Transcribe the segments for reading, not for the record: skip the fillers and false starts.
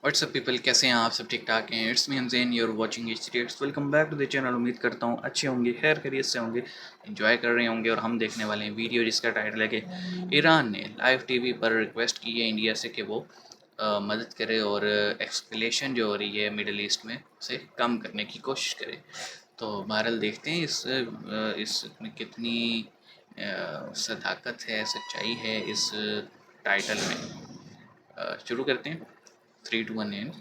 WhatsApp people, कैसे हैं आप? सब ठीक ठाक हैं? It's me Hamzain, you're watching H welcome back to the channel. उम्मीद करता हूँ अच्छे होंगे, खैर खैरियत से होंगे, एंजॉय कर रहे होंगे। और हम देखने वाले हैं वीडियो जिसका टाइटल है कि ईरान ने लाइव टीवी पर रिक्वेस्ट की है इंडिया से कि वो मदद करे और एक्सकलेशन जो हो रही है मिडल ईस्ट में उसे कम करने की कोशिश करे। तो बहरहाल देखते हैं इसमें कितनी सदाकत है, सच्चाई है इस टाइटल में। शुरू करते हैं। 3 2 1 एंड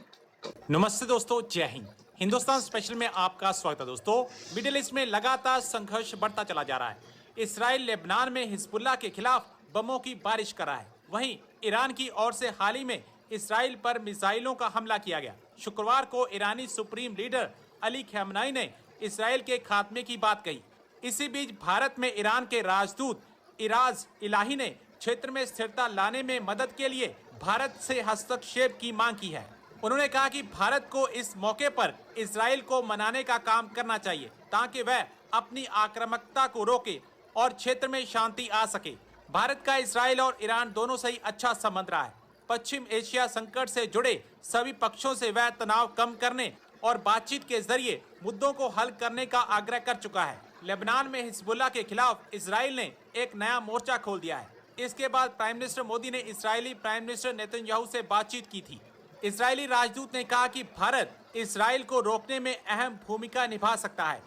नमस्ते दोस्तों, जय हिंद। हिंदुस्तान स्पेशल में आपका स्वागत है। दोस्तों, मिडिल ईस्ट में लगातार संघर्ष बढ़ता चला जा रहा है। इसराइल लेबनान में हिजबुल्लाह के खिलाफ बमों की बारिश कर रहा है। वहीं ईरान की ओर से हाल ही में इसराइल पर मिसाइलों का हमला किया गया। शुक्रवार को ईरानी सुप्रीम लीडर अली खamenei ने इसराइल के खात्मे की बात कही। इसी बीच भारत में ईरान के राजदूत इराज इलाही ने क्षेत्र में स्थिरता लाने में मदद के लिए भारत से हस्तक्षेप की मांग की है। उन्होंने कहा कि भारत को इस मौके पर इसराइल को मनाने का काम करना चाहिए ताकि वह अपनी आक्रामकता को रोके और क्षेत्र में शांति आ सके। भारत का इसराइल और ईरान दोनों से ही अच्छा संबंध रहा है। पश्चिम एशिया संकट से जुड़े सभी पक्षों से वह तनाव कम करने और बातचीत के जरिए मुद्दों को हल करने का आग्रह कर चुका है। लेबनान में हिजबुल्लाह के खिलाफ इसराइल ने एक नया मोर्चा खोल दिया है। इसके बाद प्राइम मिनिस्टर मोदी ने इसराइली प्राइम मिनिस्टर नेतन्याहू से बातचीत की थी। इसराइली राजदूत ने कहा कि भारत इसराइल को रोकने में अहम भूमिका निभा सकता है।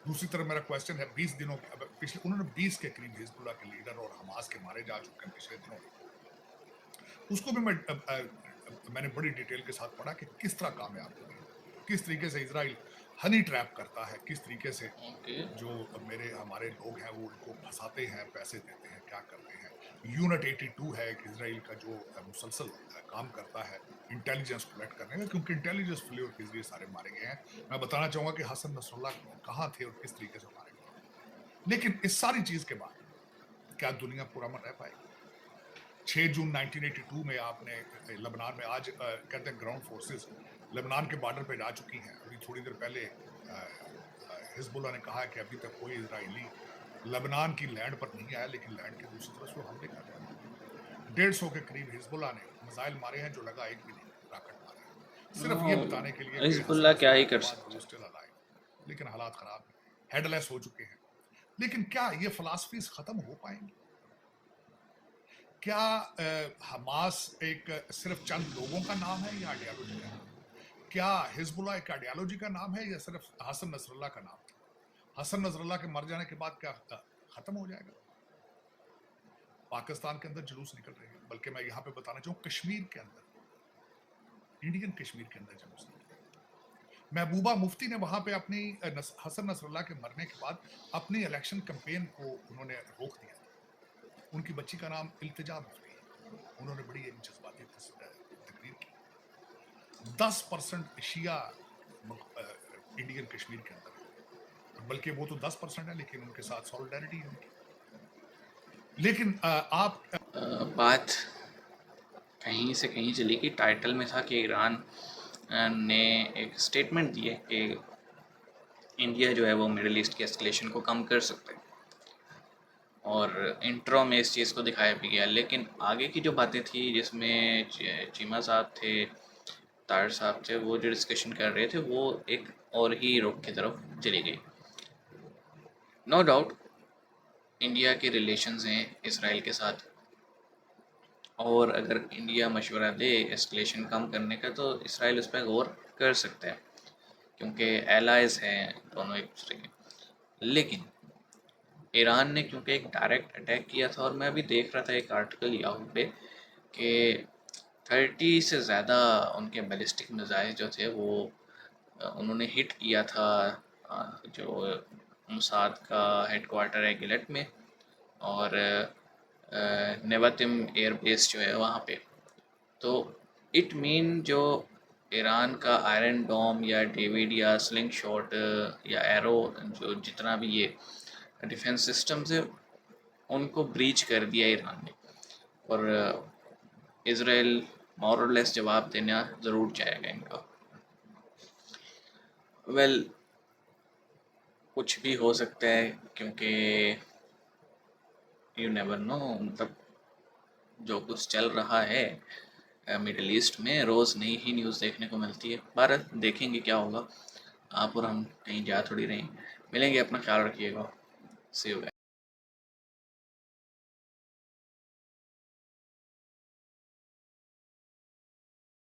दूसरी तरफ मेरा क्वेश्चन है, 20 दिनों के पिछले उन्होंने 20 के करीब हिजबुल्लाह के लीडर और हमास के मारे जा चुके हैं पिछले दिनों में। उसको भी मैंने बड़ी डिटेल के साथ पढ़ा कि किस तरह कामयाब हुए, किस तरीके से इसराइल हनी ट्रैप करता है, किस तरीके से जो हमारे लोग हैं वो उनको फंसाते हैं, पैसे देते हैं, क्या करते हैं। यूनिट 82 है कि इसराइल का जो मुसलसल काम करता है इंटेलिजेंस कलेक्ट करने का, क्योंकि इंटेलिजेंस फेल्योर के जरिए सारे मारे गए हैं। मैं बताना चाहूंगा कि हसन नसरुल्लाह कहाँ थे और किस तरीके से मारे गए। लेकिन इस सारी चीज के बाद क्या दुनिया पुरअमन रह पाएगी? 6 जून 1982 में आपने लेबनान में, आज कहते हैं ग्राउंड फोर्सेस लेबनान के बॉर्डर पे जा चुकी हैं। अभी थोड़ी देर पहले हिजबुल्लाह ने कहा कि अभी तक कोई इजरायली लेबनान की लैंड पर नहीं आया, लेकिन लैंड की दूसरी तरफ से हमले कर रहे हैं। 150 के करीब हिजबुल्लाह ने मिसाइल मारे हैं, जो लगा एक भी नहीं, रॉकेट मारे हैं, सिर्फ ये बताने के लिए हिजबुल्लाह क्या ही कर सकते हैं। लेकिन हालात खराब है, हेडलेस हो चुके हैं। लेकिन क्या ये फिलॉसफीज खत्म हो पाएंगी? क्या हमास एक सिर्फ चंद लोगों का नाम है या आइडियोलॉजी का नाम? क्या हिजबुल्लाह एक आइडियोलॉजी का नाम है या सिर्फ हसन नसरुल्लाह का नाम था? हसन नसरुल्लाह के मर जाने के बाद क्या खत्म हो जाएगा? पाकिस्तान के अंदर जुलूस निकल रहे हैं, बल्कि मैं यहां पे बताना चाहूँ कश्मीर के अंदर, इंडियन कश्मीर के अंदर जुलूस निकल रहे हैं। महबूबा मुफ्ती ने वहां पे अपनी हसन नसरुल्लाह के मरने के बाद अपनी इलेक्शन कैंपेन को उन्होंने रोक दिया था। उनकी बच्ची का नाम इल्तिजा मुफ्ती है। उन्होंने बड़ी एक जज्बाती तकरीर की। 10% शिया इंडियन कश्मीर के अंदर है, बल्कि वो तो 10% है, लेकिन उनके साथ सॉलिडारिटी है उनकी। लेकिन आप बात कहीं से कहीं चली कि टाइटल में था कि ईरान ने एक स्टेटमेंट दी है कि इंडिया जो है वो मिडिल ईस्ट के एस्केलेशन को कम कर सकता है, और इंट्रो में इस चीज़ को दिखाया भी गया। लेकिन आगे की जो बातें थी जिसमें चीमा साहब थे, तार साहब थे, वो जो डिस्कशन कर रहे थे वो एक और ही रुख की तरफ चली गई। नो डाउट इंडिया के रिलेशंस हैं इसराइल के साथ, और अगर इंडिया मशवरा दे एस्केलेशन कम करने का तो इसराइल उस पर गौर कर सकता है, क्योंकि एलाइज हैं दोनों एक दूसरे के। लेकिन ईरान ने क्योंकि एक डायरेक्ट अटैक किया था, और मैं अभी देख रहा था एक आर्टिकल याहू पे कि 30 से ज़्यादा उनके बैलिस्टिक मिसाइल जो थे वो उन्होंने हिट किया था जो मुसाद का हेडक्वार्टर है गिलट में, और नेवातिम एयरबेस जो है वहाँ पे। तो इट मीन जो ईरान का आयरन डोम या डेविड या स्लिंग शॉट या एरो, जो जितना भी ये डिफेंस सिस्टम्स है, उनको ब्रीच कर दिया ईरान ने, और इज़राइल मोर और लेस जवाब देना ज़रूर चाहेगा इनका। वेल कुछ भी हो सकता है, क्योंकि यू नेवर नो, मतलब जो कुछ चल रहा है मिडिल ईस्ट में, रोज़ नई ही न्यूज़ देखने को मिलती है। भारत देखेंगे क्या होगा। आप और हम कहीं जा थोड़ी रहे, मिलेंगे, अपना ख्याल रखिएगा। सी यू।